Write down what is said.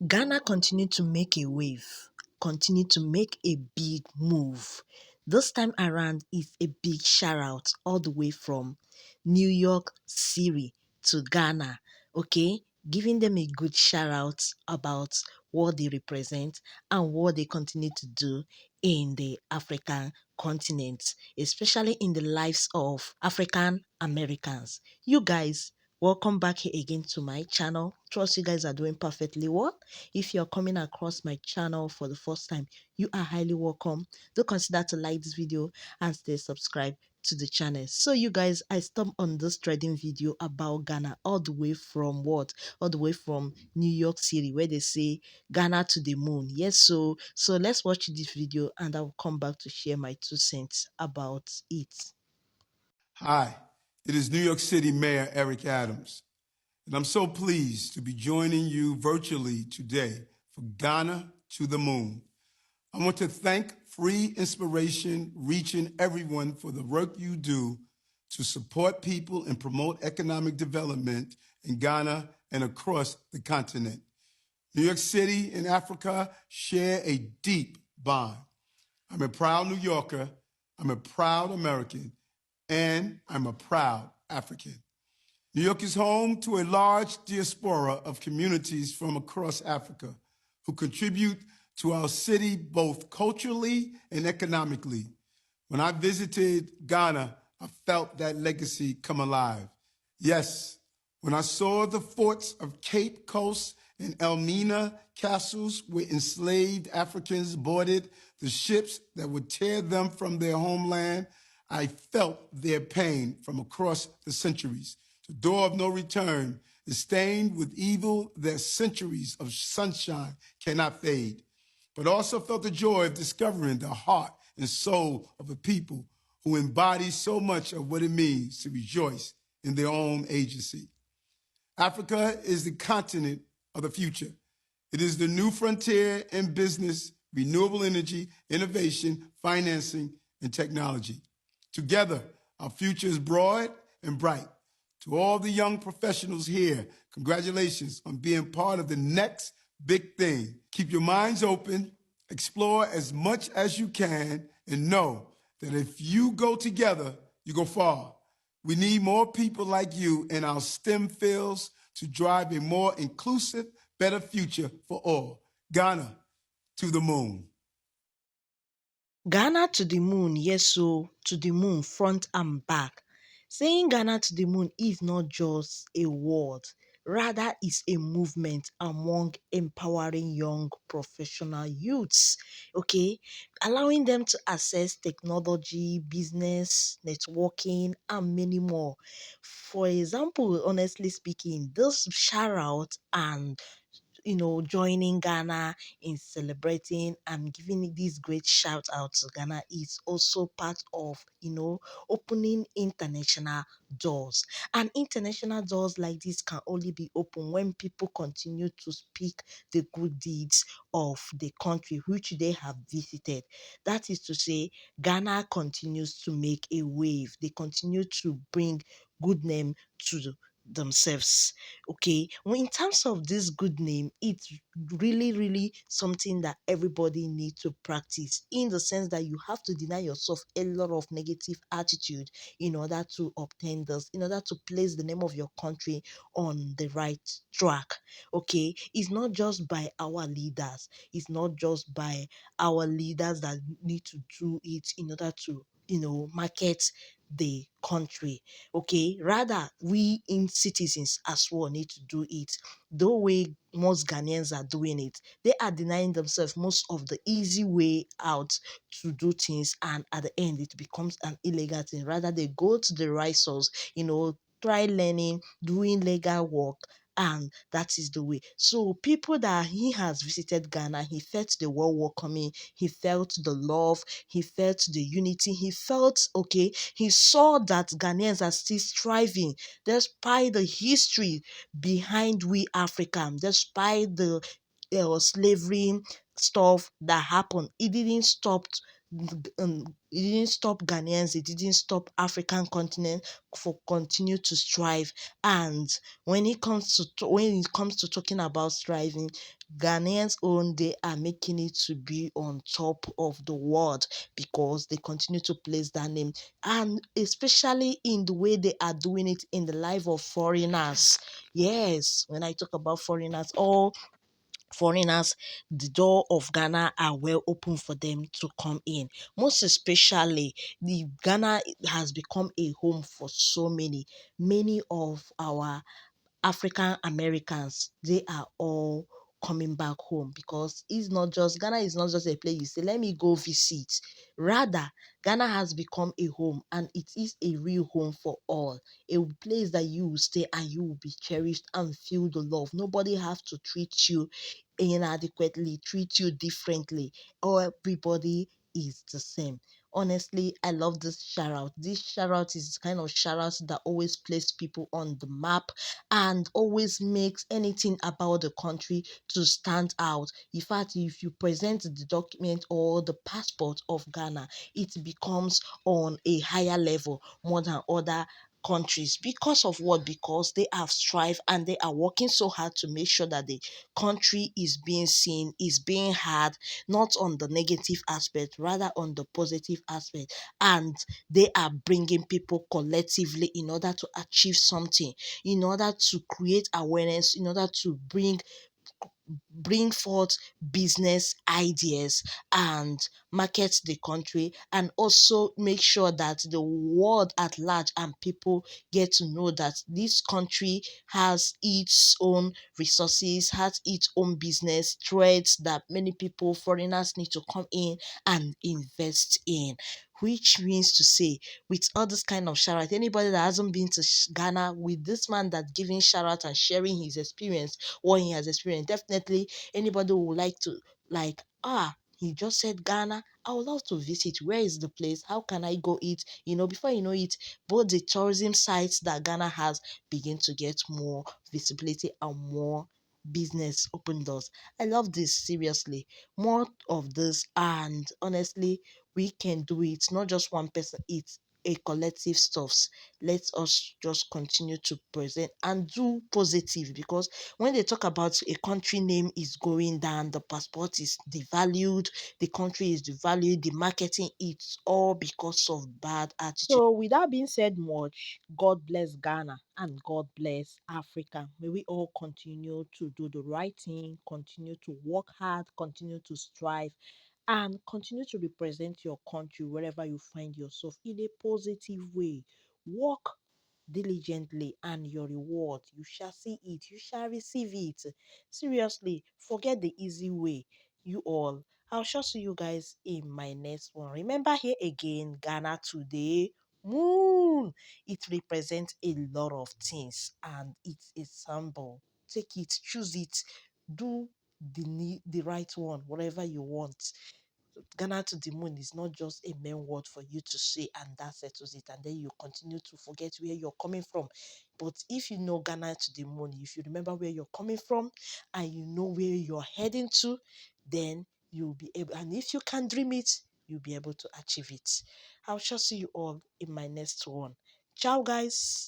Ghana continued to make a wave, continued to make a big move. This time around is a big shout out all the way from New York City to Ghana. Okay, giving them a good shout out about what they represent and what they continue to do in the African continent, especially in the lives of African Americans. You guys, welcome back here again to my channel. Trust you guys are doing perfectly well. If you're coming across my channel for the first time, you are highly welcome. Do consider to like this video and stay subscribed to the channel. So you guys, I stopped on this trading video about Ghana all the way from what? All the way from New York City, where they say Ghana to the moon. Yes, so let's watch this video and I'll come back to share my 2 cents about it. Hi, it is New York City Mayor Eric Adams, and I'm so pleased to be joining you virtually today for Ghana to the Moon. I want to thank Free Inspiration reaching everyone for the work you do to support people and promote economic development in Ghana and across the continent. New York City and Africa share a deep bond. I'm a proud New Yorker, I'm a proud American, and I'm a proud African. New York is home to a large diaspora of communities from across Africa who contribute to our city both culturally and economically. When I visited Ghana, I felt that legacy come alive. Yes, when I saw the forts of Cape Coast and Elmina castles where enslaved Africans boarded the ships that would tear them from their homeland, I felt their pain from across the centuries. The door of no return is stained with evil that centuries of sunshine cannot fade, but also felt the joy of discovering the heart and soul of a people who embody so much of what it means to rejoice in their own agency. Africa is the continent of the future. It is the new frontier in business, renewable energy, innovation, financing, and technology. Together, our future is broad and bright. To all the young professionals here, congratulations on being part of the next big thing. Keep your minds open, explore as much as you can, and know that if you go together, you go far. We need more people like you in our STEM fields to drive a more inclusive, better future for all. Ghana to the moon. Ghana to the moon, yes, so to the moon, front and back. Saying Ghana to the moon is not just a word, rather, it's a movement among empowering young professional youths, okay? Allowing them to access technology, business, networking, and many more. For example, honestly speaking, this shout out and joining Ghana in celebrating and giving this great shout out to Ghana is also part of, opening international doors. And international doors like this can only be open when people continue to speak the good deeds of the country which they have visited. That is to say, Ghana continues to make a wave. They continue to bring good name to themselves. Okay, well, in terms of this good name, it's really something that everybody needs to practice, in the sense that you have to deny yourself a lot of negative attitude in order to obtain this, in order to place the name of your country on the right track. Okay, it's not just by our leaders, it's not just by our leaders that need to do it in order to market the country. Okay, rather, we in citizens as well need to do it. The way most Ghanaians are doing it, they are denying themselves most of the easy way out to do things, and at the end it becomes an illegal thing. Rather, they go to the right source, try learning, doing legal work, and that is the way. So people that he has visited Ghana, he felt the world welcoming, he felt the love, he felt the unity, he felt okay, he saw that Ghanaians are still striving despite the history behind we Africans, despite the slavery stuff that happened. It didn't stop it didn't stop Ghanaians, it didn't stop African continent for continue to strive. And when it comes to talking about striving, Ghanaians own they are making it to be on top of the world because they continue to place that name, and especially in the way they are doing it in the life of foreigners. Yes, when I talk about foreigners, the door of Ghana are well open for them to come in. Most especially, the Ghana has become a home for so many of our African Americans. They are all coming back home because it's not just Ghana is not just a place you say, let me go visit. Rather, Ghana has become a home, and it is a real home for all. A place that you will stay and you will be cherished and feel the love. Nobody have to treat you inadequately, treat you differently. Everybody is the same. Honestly, I love this shout out. This shout out is the kind of shout out that always places people on the map and always makes anything about the country to stand out. In fact, if you present the document or the passport of Ghana, it becomes on a higher level more than other countries. Because of what? Because they have strived and they are working so hard to make sure that the country is being seen, is being heard, not on the negative aspect, rather on the positive aspect. And they are bringing people collectively in order to achieve something, in order to create awareness, in order to bring forth business ideas and market the country, and also make sure that the world at large and people get to know that this country has its own resources, has its own business threads that many people, foreigners, need to come in and invest in. Which means to say, with all this kind of shout out, anybody that hasn't been to Ghana, with this man that giving shout out and sharing his experience, what he has experienced, definitely anybody who would like to, like, he just said Ghana, I would love to visit. Where is the place? How can I go eat? Before you know it, both the tourism sites that Ghana has begin to get more visibility and more business open doors. I love this, seriously. More of this, and honestly, we can do it. Not just one person, it's a collective stuffs. Let us just continue to present and do positive, because when they talk about a country name is going down, the passport is devalued, the country is devalued, the marketing, it's all because of bad attitude. So, with that being said, much, God bless Ghana and God bless Africa. May we all continue to do the right thing, continue to work hard, continue to strive, and continue to represent your country wherever you find yourself in a positive way. Work diligently, and your reward, you shall see it, you shall receive it. Seriously, forget the easy way. You all, I'll sure see you guys in my next one. Remember, here again, Ghana today, moon, it represents a lot of things and it's a symbol. Take it, choose it, do the right one, whatever you want. Ghana to the moon is not just a main word for you to say and that settles it, and then you continue to forget where you're coming from. But if you know Ghana to the moon, if you remember where you're coming from and you know where you're heading to, then you'll be able, and if you can dream it, you'll be able to achieve it. I'll just see you all in my next one. Ciao, guys.